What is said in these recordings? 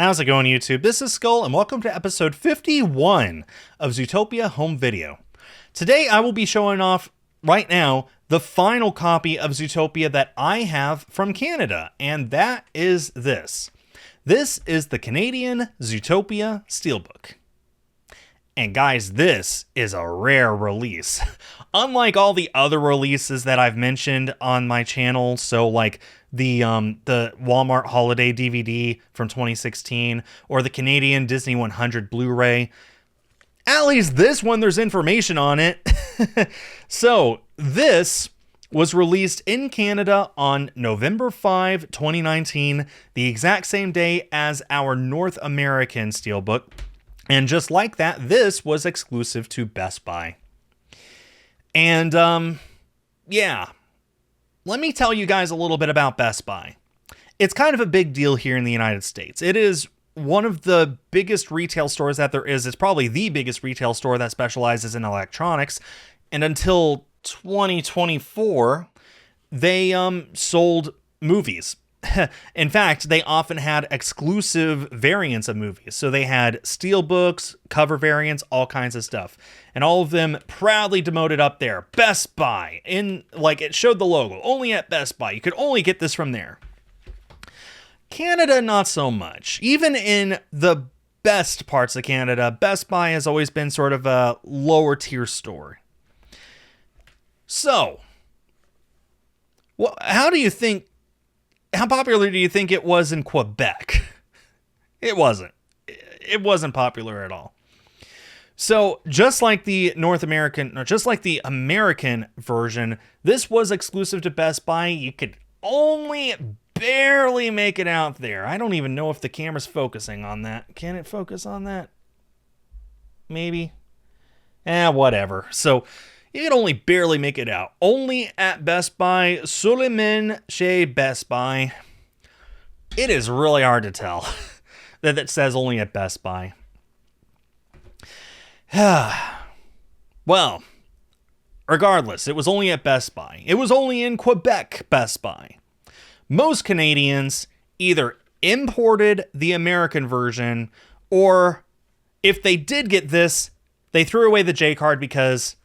How's it going, YouTube? This is Skull, and welcome to episode 51 of Zootopia Home Video. Today, I will be showing off, right now, the final copy of Zootopia that I have from Canada, and that is this. This is the Canadian Zootopia Steelbook. And guys, this is a rare release. Unlike all the other releases that I've mentioned on my channel, so like the Walmart Holiday DVD from 2016, or the Canadian Disney 100 Blu-ray, at least this one, there's information on it. So, this was released in Canada on November 5, 2019, the exact same day as our North American Steelbook. And just like that, this was exclusive to Best Buy. And, yeah. Let me tell you guys a little bit about Best Buy. It's kind of a big deal here in the United States. It is one of the biggest retail stores that there is. It's probably the biggest retail store that specializes in electronics. And until 2024, they sold movies. In fact, they often had exclusive variants of movies. So they had steelbooks, cover variants, all kinds of stuff. And all of them proudly demoted up there. Best Buy. It showed the logo. Only at Best Buy. You could only get this from there. Canada, not so much. Even in the best parts of Canada, Best Buy has always been sort of a lower tier store. So, how popular do you think it was in Quebec? It wasn't. It wasn't popular at all. So, just like the American version, this was exclusive to Best Buy. You could only barely make it out there. I don't even know if the camera's focusing on that. Can it focus on that? Maybe. Whatever. So, you can only barely make it out. Only at Best Buy. Seulement chez Best Buy. It is really hard to tell that it says only at Best Buy. Well, regardless, it was only at Best Buy. It was only in Quebec Best Buy. Most Canadians either imported the American version, or if they did get this, they threw away the J card because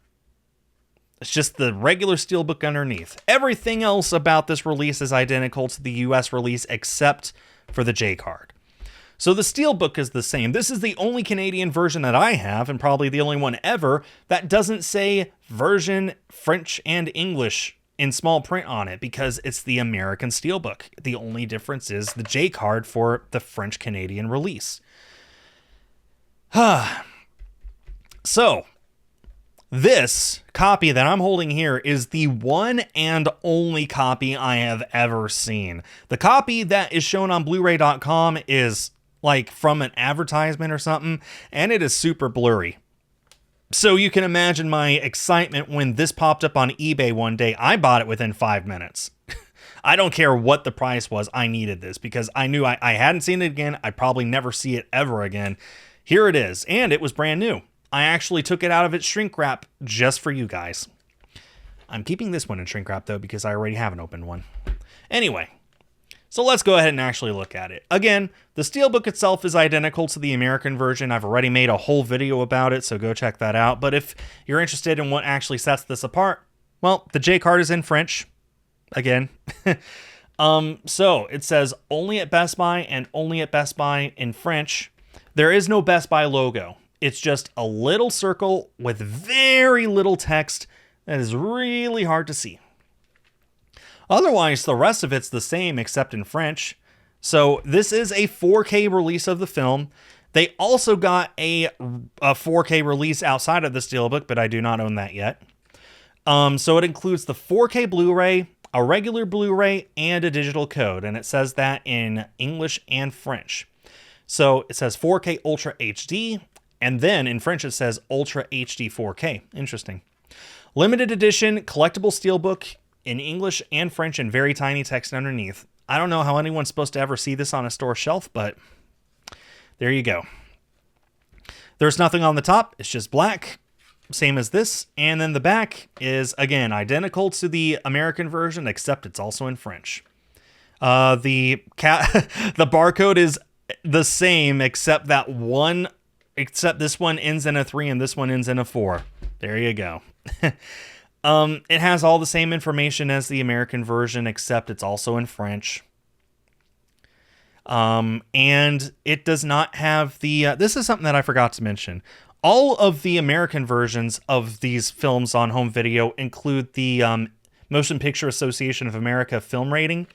it's just the regular Steelbook underneath. Everything else about this release is identical to the US release except for the J card. So the Steelbook is the same. This is the only Canadian version that I have, and probably the only one ever, that doesn't say version French and English in small print on it, because it's the American Steelbook. The only difference is the J card for the French-Canadian release. So, this copy that I'm holding here is the one and only copy I have ever seen. The copy that is shown on blu-ray.com is like from an advertisement or something, and it is super blurry. So you can imagine my excitement when this popped up on eBay one day. I bought it within 5 minutes. I don't care what the price was. I needed this because I knew I hadn't seen it again. I'd probably never see it ever again. Here it is, and it was brand new. I actually took it out of its shrink wrap just for you guys. I'm keeping this one in shrink wrap, though, because I already have an open one. Anyway, so let's go ahead and actually look at it. Again, the Steelbook itself is identical to the American version. I've already made a whole video about it, so go check that out. But if you're interested in what actually sets this apart, well, the J card is in French. Again. So it says only at Best Buy and only at Best Buy in French. There is no Best Buy logo. It's just a little circle with very little text that is really hard to see. Otherwise, the rest of it's the same except in French. So this is a 4K release of the film. They also got a 4K release outside of the Steelbook, but I do not own that yet. So it includes the 4K Blu-ray, a regular Blu-ray, and a digital code. And it says that in English and French. So it says 4K Ultra HD. And then in French, it says Ultra HD 4K. Interesting. Limited edition collectible Steelbook in English and French and very tiny text underneath. I don't know how anyone's supposed to ever see this on a store shelf, but there you go. There's nothing on the top. It's just black, same as this. And then the back is, again, identical to the American version, except it's also in French. The barcode is the same, except that one, except this one ends in a 3 and this one ends in a 4. There you go. It has all the same information as the American version, except it's also in French. And it does not have the, this is something that I forgot to mention. All of the American versions of these films on home video include the Motion Picture Association of America film rating.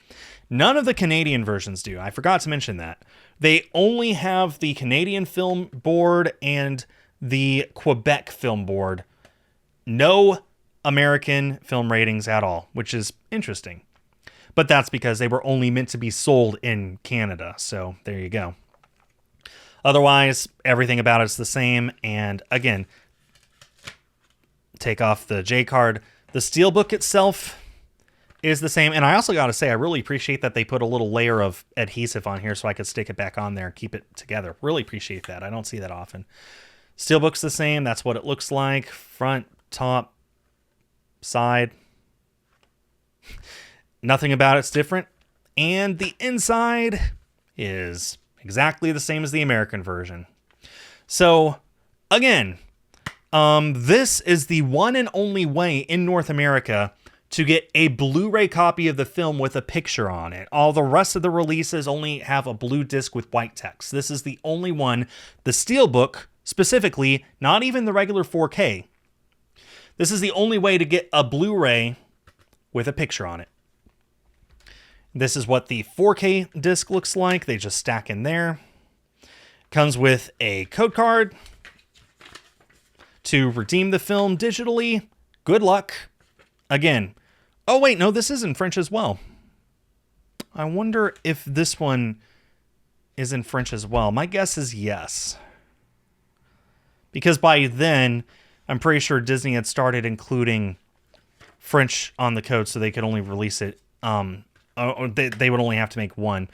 None of the Canadian versions do. I forgot to mention that. They only have the Canadian Film Board and the Quebec Film Board. No American film ratings at all, which is interesting. But that's because they were only meant to be sold in Canada. So there you go. Otherwise, everything about it's the same. And again, take off the J card. The Steelbook itself is the same. And I also got to say, I really appreciate that they put a little layer of adhesive on here so I could stick it back on there and keep it together. Really appreciate that. I don't see that often. Steelbook's the same. That's what it looks like. Front, top, side. Nothing about it's different. And the inside is exactly the same as the American version. So, again, this is the one and only way in North America to get a Blu-ray copy of the film with a picture on it. All the rest of the releases only have a blue disc with white text. This is the only one. The Steelbook, specifically, not even the regular 4K. This is the only way to get a Blu-ray with a picture on it. This is what the 4K disc looks like. They just stack in there. Comes with a code card to redeem the film digitally. Good luck. Again. Oh, wait, no, this is in French as well. I wonder if this one is in French as well. My guess is yes. Because by then, I'm pretty sure Disney had started including French on the code so they could only release it. They would only have to make one.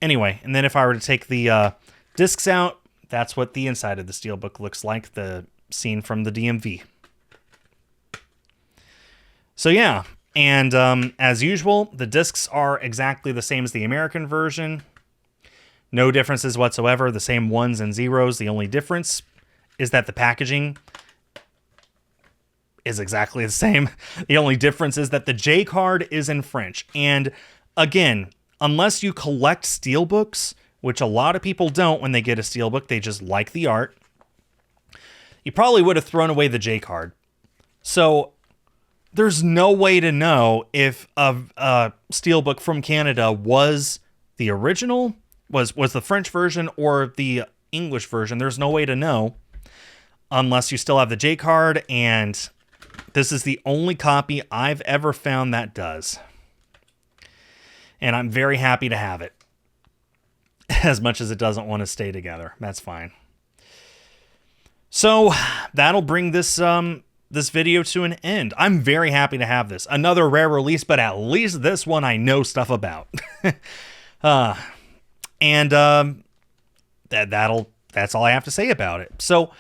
Anyway, and then if I were to take the discs out, that's what the inside of the Steelbook looks like, the scene from the DMV. So yeah, and as usual, the discs are exactly the same as the American version. No differences whatsoever, the same ones and zeros. The only difference is that the packaging is exactly the same. The only difference is that the J card is in French. And again, unless you collect Steelbooks, which a lot of people don't when they get a Steelbook, they just like the art, you probably would have thrown away the J card. So there's no way to know if a Steelbook from Canada was the original, was the French version or the English version. There's no way to know unless you still have the J card, and this is the only copy I've ever found that does. And I'm very happy to have it. As much as it doesn't want to stay together. That's fine. So that'll bring this this video to an end. I'm very happy to have this. Another rare release, but at least this one I know stuff about. That's all I have to say about it. So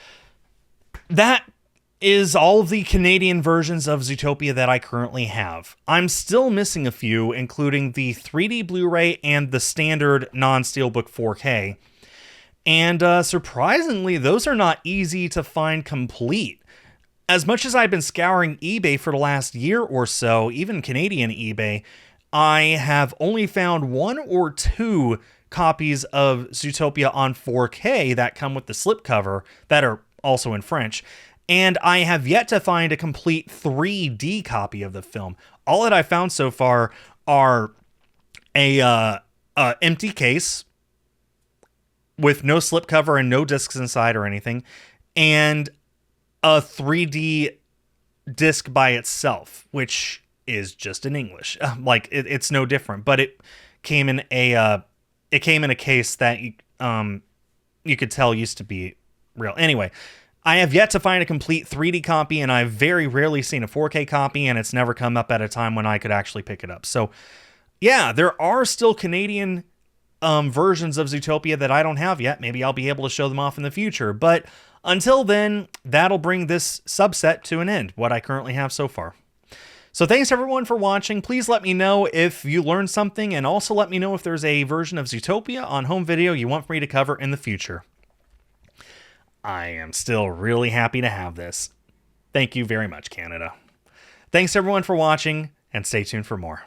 that is all of the Canadian versions of Zootopia that I currently have. I'm still missing a few, including the 3D Blu-ray and the standard non-Steelbook 4K. And surprisingly, those are not easy to find complete. As much as I've been scouring eBay for the last year or so, even Canadian eBay, I have only found 1 or 2 copies of Zootopia on 4K that come with the slipcover that are also in French. And I have yet to find a complete 3D copy of the film. All that I found so far are a empty case with no slipcover and no discs inside or anything, and a 3D disc by itself, which is just in English. Like it's no different, but it came in a case that you could tell used to be real. Anyway, I have yet to find a complete 3D copy, and I've very rarely seen a 4K copy, and it's never come up at a time when I could actually pick it up. So, yeah, there are still Canadian versions of Zootopia that I don't have yet. Maybe I'll be able to show them off in the future. But until then, that'll bring this subset to an end, what I currently have so far. So thanks everyone for watching. Please let me know if you learned something, and also let me know if there's a version of Zootopia on home video you want me to cover in the future. I am still really happy to have this. Thank you very much, Canada. Thanks everyone for watching, and stay tuned for more.